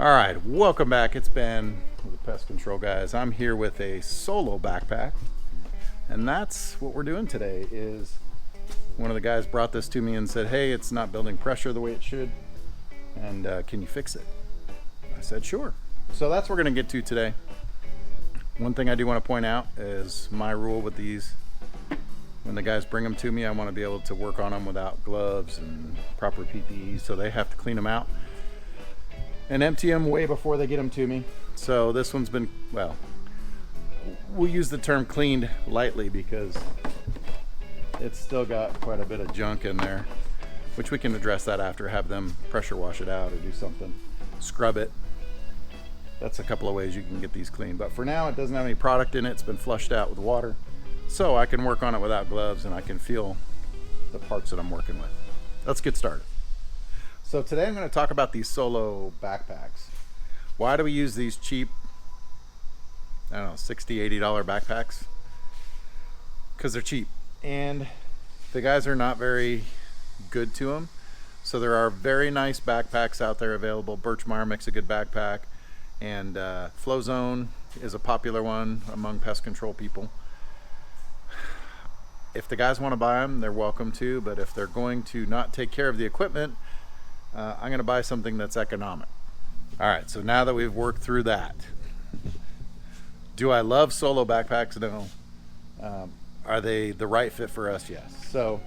All right, welcome back. It's Ben with the Pest Control guys. I'm here with a solo backpack, and that's what we're doing today. Is one of the guys brought this to me and said, "Hey, it's not building pressure the way it should, and can you fix it?" I said, "Sure." So that's what we're going to get to today. One thing I do want to point out is my rule with these: when the guys bring them to me, I want to be able to work on them without gloves and proper PPE, so they have to clean them out and empty them way before they get them to me. So this one's been, well, we'll use the term cleaned lightly because it's still got quite a bit of junk in there, which we can address that after, have them pressure wash it out or do something, scrub it. That's a couple of ways you can get these clean, but for now it doesn't have any product in it. It's been flushed out with water, so I can work on it without gloves and I can feel the parts that I'm working with. Let's get started. So today I'm going to talk about these solo backpacks. Why do we use these cheap, I don't know, $60, $80 backpacks? Because they're cheap and the guys are not very good to them. So there are very nice backpacks out there available. Birchmeier makes a good backpack, and Flow Zone is a popular one among pest control people. If the guys want to buy them, they're welcome to, but if they're going to not take care of the equipment, I'm going to buy something that's economic. All right, so now that we've worked through that, do I love solo backpacks? No. Are they the right fit for us? Yes. So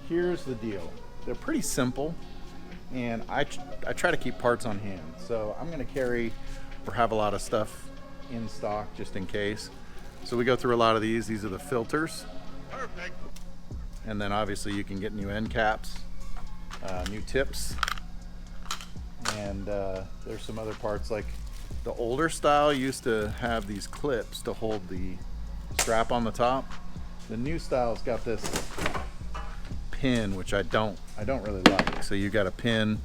here's the deal. They're pretty simple, and I try to keep parts on hand. So I'm going to carry or have a lot of stuff in stock just in case. So we go through a lot of these. These are the filters. Perfect. And then obviously you can get new end caps. New tips, and there's some other parts. Like the older style used to have these clips to hold the strap on the top. The new style's got this pin, which I don't really like. So you got a pin,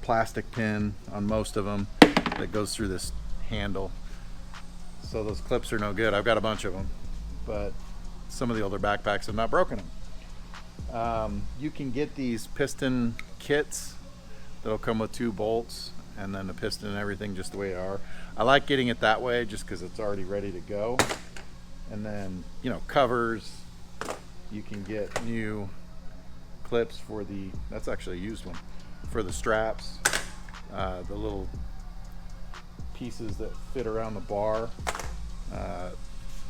plastic pin on most of them that goes through this handle. So those clips are no good. I've got a bunch of them, but some of the older backpacks have not broken them. You can get these piston kits that'll come with 2 bolts and then the piston and everything just the way they are. I like getting it that way just because it's already ready to go. And then, you know, covers. You can get new clips for the, that's actually a used one, for the straps, the little pieces that fit around the bar,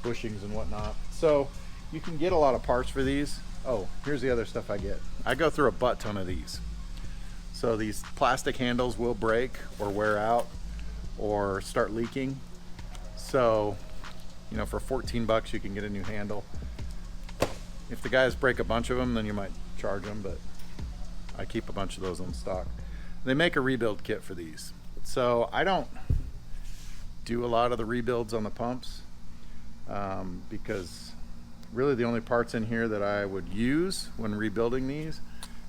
bushings and whatnot. So you can get a lot of parts for these. Oh, here's the other stuff I get. I go through a butt ton of these. So these plastic handles will break or wear out or start leaking. So, you know, for 14 bucks you can get a new handle. If the guys break a bunch of them, then you might charge them, but I keep a bunch of those on stock. They make a rebuild kit for these. So I don't do a lot of the rebuilds on the pumps because really the only parts in here that I would use when rebuilding these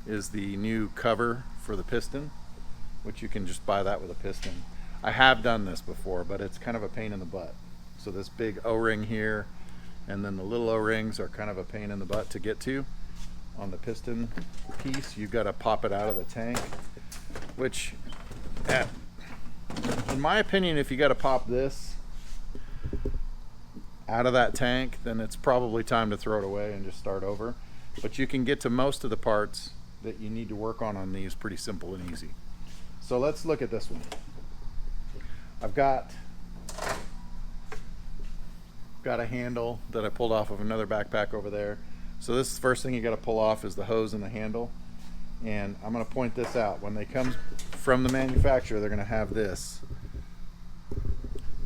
is the new cover for the piston, which you can just buy that with a piston. I have done this before, but it's kind of a pain in the butt. So this big O-ring here and then the little O-rings are kind of a pain in the butt to get to. On the piston piece, you've got to pop it out of the tank, which in my opinion, if you got to pop this out of that tank, then it's probably time to throw it away and just start over. But you can get to most of the parts that you need to work on these pretty simple and easy. So let's look at this one. I've got a handle that I pulled off of another backpack over there. So this is the first thing you got to pull off is the hose and the handle. And I'm going to point this out. When they come from the manufacturer, they're going to have this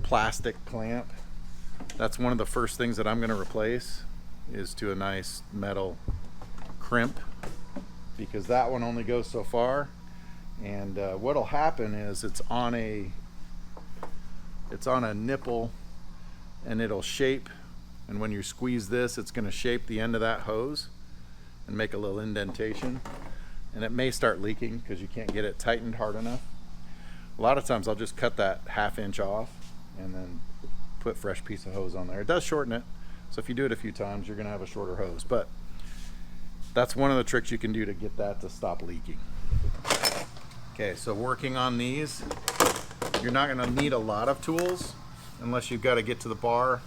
plastic clamp. That's one of the first things that I'm going to replace, is to a nice metal crimp, because that one only goes so far. And what'll happen is it's on a nipple and it'll shape, and when you squeeze this, it's going to shape the end of that hose and make a little indentation, and it may start leaking because you can't get it tightened hard enough. A lot of times I'll just cut that 1/2 inch off and then put fresh piece of hose on there. It does shorten it, so if you do it a few times, you're going to have a shorter hose, but that's one of the tricks you can do to get that to stop leaking. Okay, so working on these, you're not gonna need a lot of tools unless you've got to get to the bar.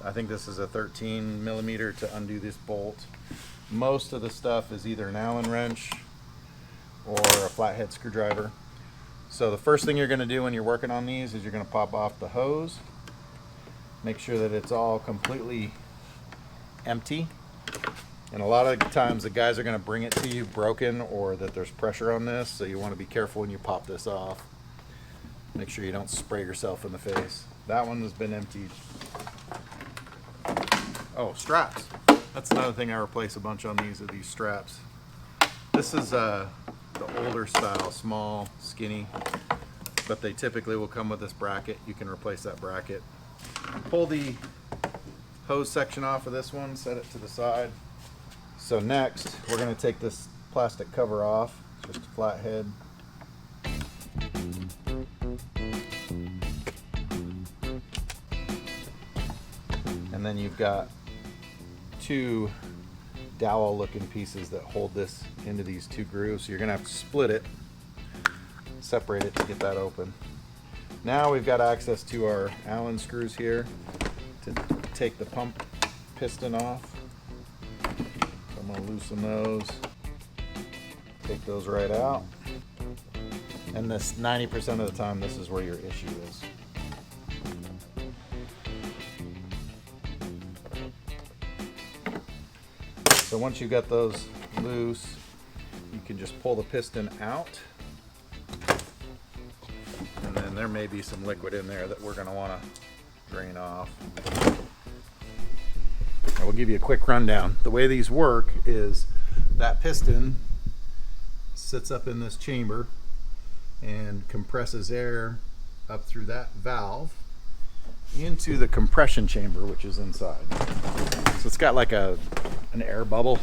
I think this is a 13 millimeter to undo this bolt. Most of the stuff is either an Allen wrench or a flathead screwdriver. So the first thing you're gonna do when you're working on these is you're gonna pop off the hose. Make sure that it's all completely empty. And a lot of times the guys are going to bring it to you broken, or that there's pressure on this, so you want to be careful when you pop this off. Make sure you don't spray yourself in the face. That one has been emptied. Oh, straps. That's another thing I replace a bunch on these, are these straps. This is the older style, small, skinny, but they typically will come with this bracket. You can replace that bracket. Pull the hose section off of this one, set it to the side. So next, we're going to take this plastic cover off, just a flathead. And then you've got two dowel looking pieces that hold this into these two grooves. So you're going to have to split it, separate it to get that open. Now we've got access to our Allen screws here to take the pump piston off. So I'm going to loosen those, take those right out. And this 90% of the time, this is where your issue is. So once you've got those loose, you can just pull the piston out. And then there may be some liquid in there that we're going to want to drain off. I will give you a quick rundown. The way these work is that piston sits up in this chamber and compresses air up through that valve into the compression chamber, which is inside. So it's got like an air bubble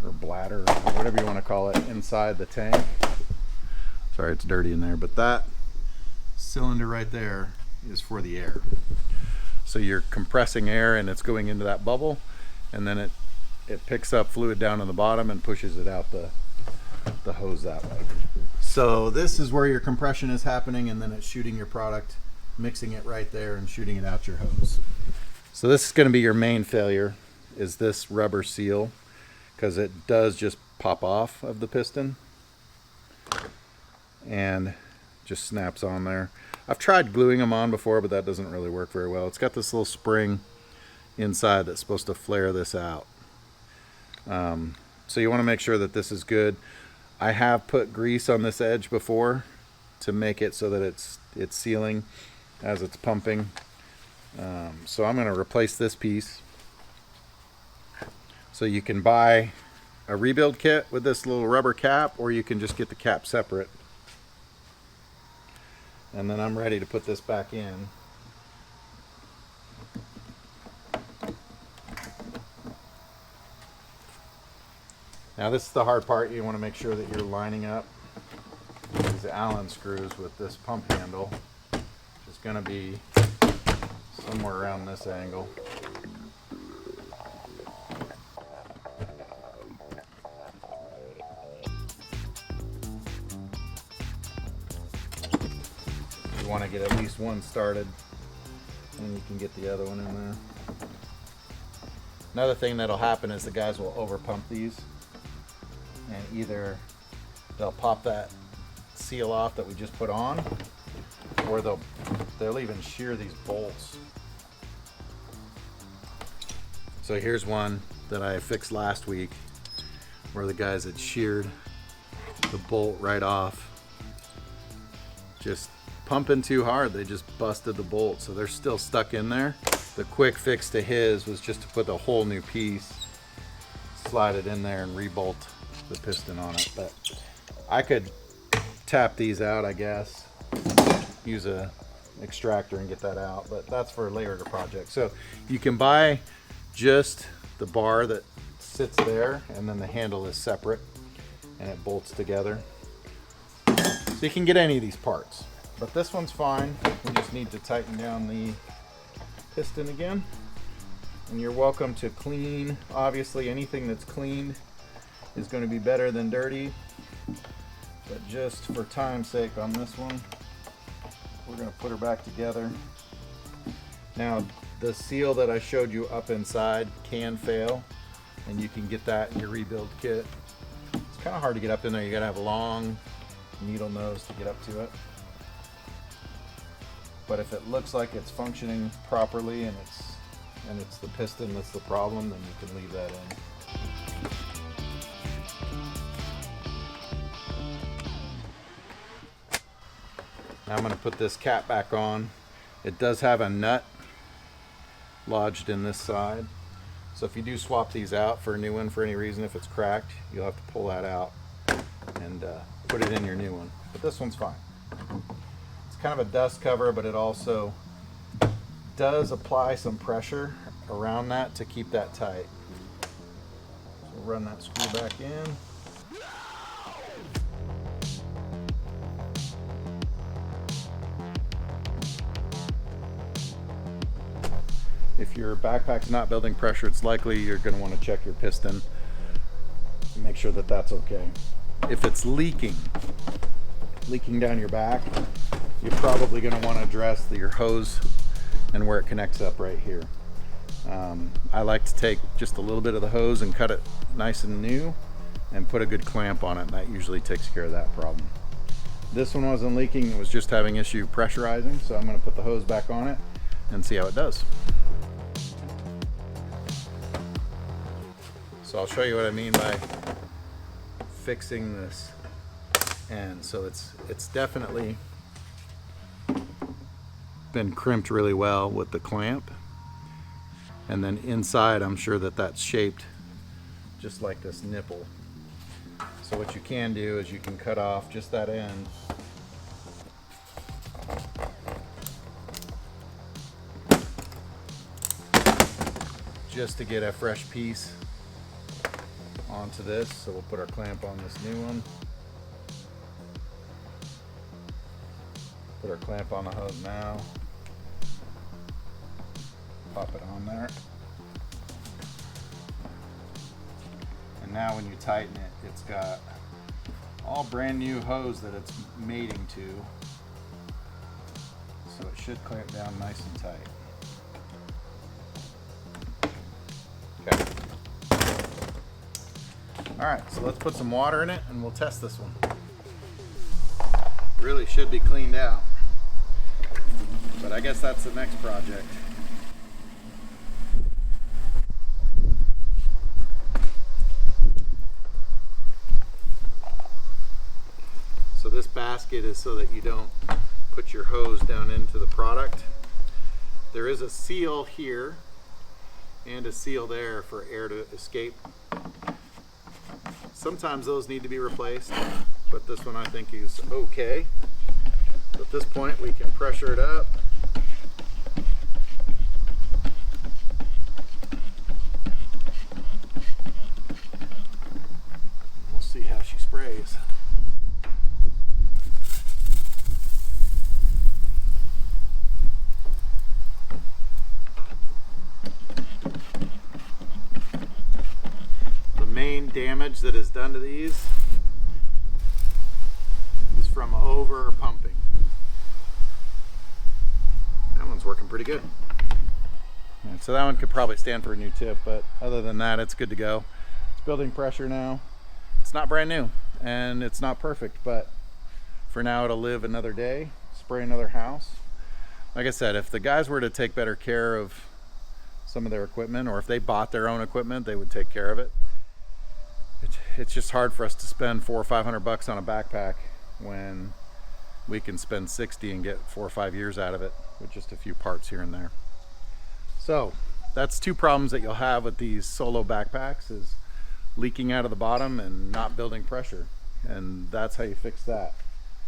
or bladder or whatever you want to call it inside the tank. Sorry, it's dirty in there, but that cylinder right there is for the air. So you're compressing air and it's going into that bubble, and then it picks up fluid down on the bottom and pushes it out the hose that way. So this is where your compression is happening, and then it's shooting your product, mixing it right there and shooting it out your hose. So this is going to be your main failure, is this rubber seal, because it does just pop off of the piston and just snaps on there. I've tried gluing them on before, but that doesn't really work very well. It's got this little spring inside that's supposed to flare this out. So you want to make sure that this is good. I have put grease on this edge before to make it so that it's sealing as it's pumping. So I'm going to replace this piece. So you can buy a rebuild kit with this little rubber cap, or you can just get the cap separate. And then I'm ready to put this back in. Now this is the hard part. You want to make sure that you're lining up these Allen screws with this pump handle, which is going to be somewhere around this angle. You want to get at least one started, and you can get the other one in there. Another thing that'll happen is the guys will over pump these, and either they'll pop that seal off that we just put on, or they'll even shear these bolts. So here's one that I fixed last week where the guys had sheared the bolt right off. Just pumping too hard, they just busted the bolt, so they're still stuck in there. The quick fix to his was just to put a whole new piece, slide it in there and rebolt the piston on it. But I could tap these out, I guess, use a extractor and get that out, but that's for a later project. So you can buy just the bar that sits there, and then the handle is separate and it bolts together. So you can get any of these parts, but this one's fine. We just need to tighten down the piston again. And you're welcome to clean. Obviously anything that's cleaned is going to be better than dirty. But just for time's sake on this one, we're going to put her back together. Now, the seal that I showed you up inside can fail, and you can get that in your rebuild kit. It's kind of hard to get up in there. You got to have a long needle nose to get up to it. But if it looks like it's functioning properly and it's the piston that's the problem, then you can leave that in. Now I'm going to put this cap back on. It does have a nut lodged in this side. So if you do swap these out for a new one for any reason, if it's cracked, you'll have to pull that out and put it in your new one. But this one's fine. It's kind of a dust cover, but it also does apply some pressure around that to keep that tight. So run that screw back in. If your backpack's not building pressure, it's likely you're going to want to check your piston and make sure that that's okay. If it's leaking down your back, you're probably going to want to address your hose and where it connects up right here. I like to take just a little bit of the hose and cut it nice and new and put a good clamp on it, and that usually takes care of that problem. This one wasn't leaking, it was just having issue pressurizing, so I'm going to put the hose back on it and see how it does. So I'll show you what I mean by fixing this end. So it's definitely been crimped really well with the clamp, and then inside I'm sure that that's shaped just like this nipple. So what you can do is you can cut off just that end just to get a fresh piece onto this. So we'll put our clamp on this new one, put our clamp on the hose now, pop it on there, and now when you tighten it, it's got all brand new hose that it's mating to, so it should clamp down nice and tight. Okay. Alright, so let's put some water in it and we'll test this one. Really should be cleaned out, but I guess that's the next project. So this basket is so that you don't put your hose down into the product. There is a seal here and a seal there for air to escape. Sometimes those need to be replaced, but this one I think is okay. So at this point we can pressure it up. We'll see how she sprays. Damage that is done to these is from over pumping. That one's working pretty good. And so that one could probably stand for a new tip, but other than that, it's good to go. It's building pressure now. It's not brand new and it's not perfect, but for now it'll live another day, spray another house. Like I said, if the guys were to take better care of some of their equipment, or if they bought their own equipment, they would take care of it. It's just hard for us to spend $400 or $500 on a backpack when we can spend 60 and get 4 or 5 years out of it with just a few parts here and there. So that's two problems that you'll have with these solo backpacks, is leaking out of the bottom and not building pressure, and that's how you fix that.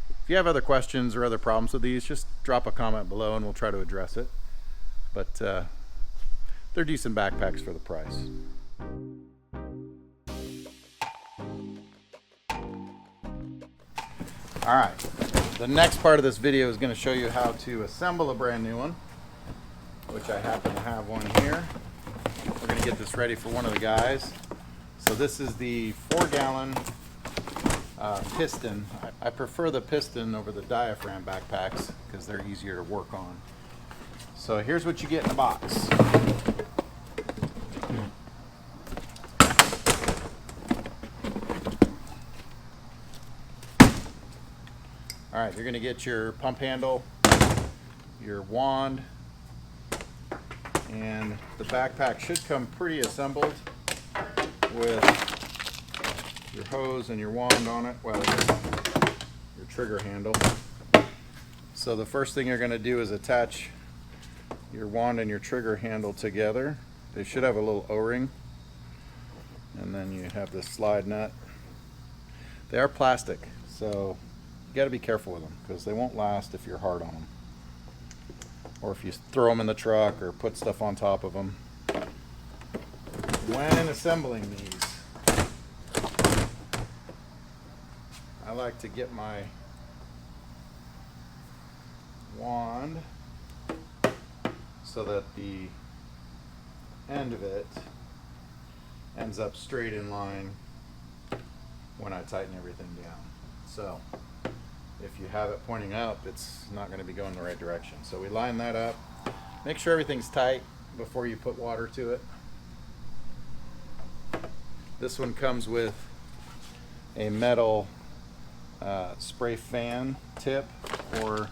If you have other questions or other problems with these, just drop a comment below and we'll try to address it. But they're decent backpacks for the price. Alright, the next part of this video is going to show you how to assemble a brand new one, which I happen to have one here. We're going to get this ready for one of the guys. So this is the 4-gallon piston. I prefer the piston over the diaphragm backpacks because they're easier to work on. So here's what you get in the box. All right, you're going to get your pump handle, your wand, and the backpack should come pre-assembled with your hose and your wand on it, well, your trigger handle. So the first thing you're going to do is attach your wand and your trigger handle together. They should have a little O-ring, and then you have this slide nut. They are plastic, so you got to be careful with them because they won't last if you're hard on them, or if you throw them in the truck or put stuff on top of them. When assembling these, I like to get my wand so that the end of it ends up straight in line when I tighten everything down. So if you have it pointing up, it's not going to be going the right direction. So we line that up. Make sure everything's tight before you put water to it. This one comes with a metal spray fan tip, or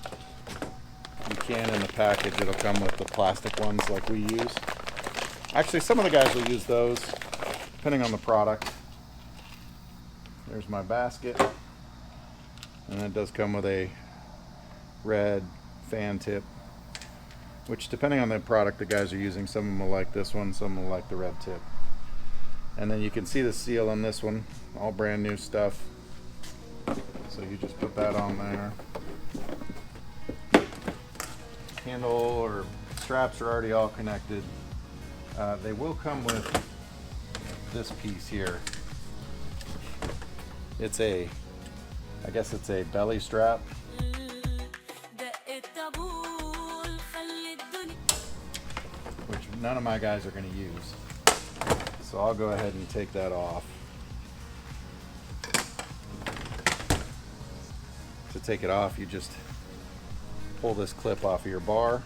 you can in the package, it'll come with the plastic ones like we use. Actually, some of the guys will use those, depending on the product. There's my basket. And it does come with a red fan tip, which depending on the product the guys are using, some of them will like this one, some will like the red tip. And then you can see the seal on this one, all brand new stuff. So you just put that on there. Handle or straps are already all connected. They will come with this piece here. It's I guess it's a belly strap. Which none of my guys are going to use. So I'll go ahead and take that off. To take it off, you just pull this clip off of your bar,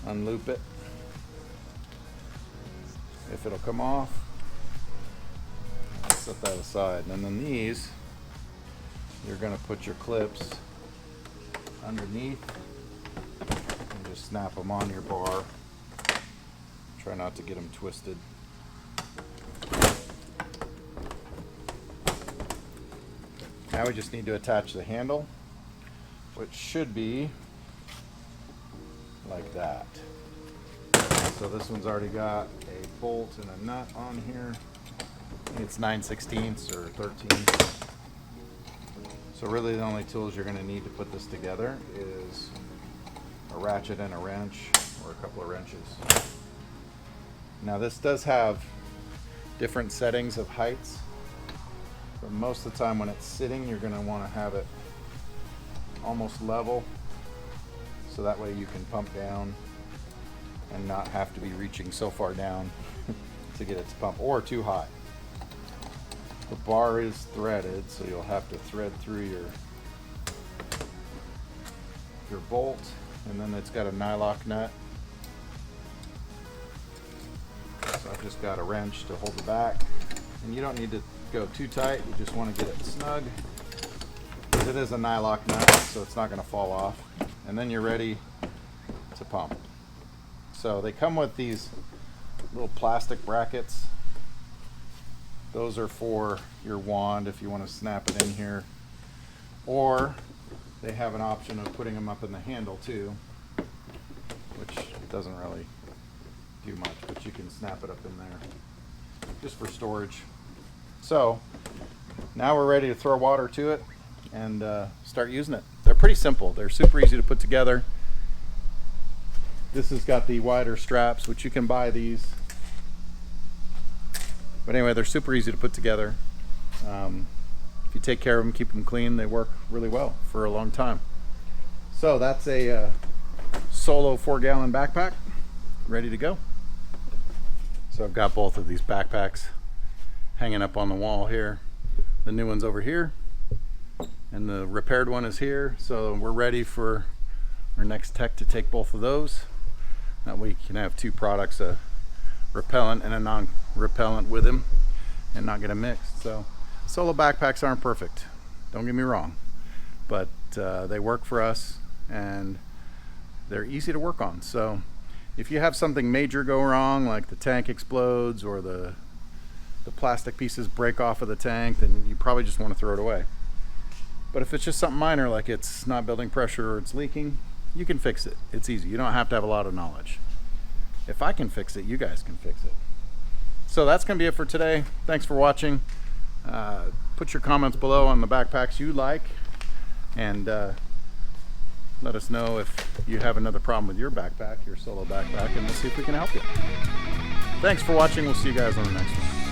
unloop it. If it'll come off, set that aside. And then these, you're going to put your clips underneath and just snap them on your bar. Try not to get them twisted. Now we just need to attach the handle, which should be like that. So this one's already got a bolt and a nut on here. I think it's 9/16 or 13. So really the only tools you're going to need to put this together is a ratchet and a wrench, or a couple of wrenches. Now this does have different settings of heights, but most of the time when it's sitting, you're going to want to have it almost level, so that way you can pump down and not have to be reaching so far down to get it to pump, or too high. The bar is threaded, so you'll have to thread through your bolt, and then it's got a nylock nut. So I've just got a wrench to hold the back, and you don't need to go too tight, you just want to get it snug. It is a nylock nut, so it's not going to fall off, and then you're ready to pump. So they come with these little plastic brackets. Those are for your wand if you want to snap it in here, or they have an option of putting them up in the handle too, which doesn't really do much, but you can snap it up in there just for storage. So now we're ready to throw water to it and start using it. They're pretty simple. They're super easy to put together. This has got the wider straps, which you can buy these. But anyway, they're super easy to put together. If you take care of them, keep them clean, they work really well for a long time. So that's a solo 4-gallon backpack ready to go. So I've got both of these backpacks hanging up on the wall here. The new one's over here, and the repaired one is here. So we're ready for our next tech to take both of those. That way you can have two products, a repellent and a non-repellent with him, and not get them mixed. So solo backpacks aren't perfect, don't get me wrong, but they work for us and they're easy to work on. So if you have something major go wrong, like the tank explodes or the plastic pieces break off of the tank, then you probably just want to throw it away. But if it's just something minor, like it's not building pressure or it's leaking, you can fix it. It's easy. You don't have to have a lot of knowledge. If I can fix it, you guys can fix it. So that's going to be it for today. Thanks for watching. Put your comments below on the backpacks you like, and let us know if you have another problem with your backpack, your solo backpack, and we'll see if we can help you. Thanks for watching. We'll see you guys on the next one.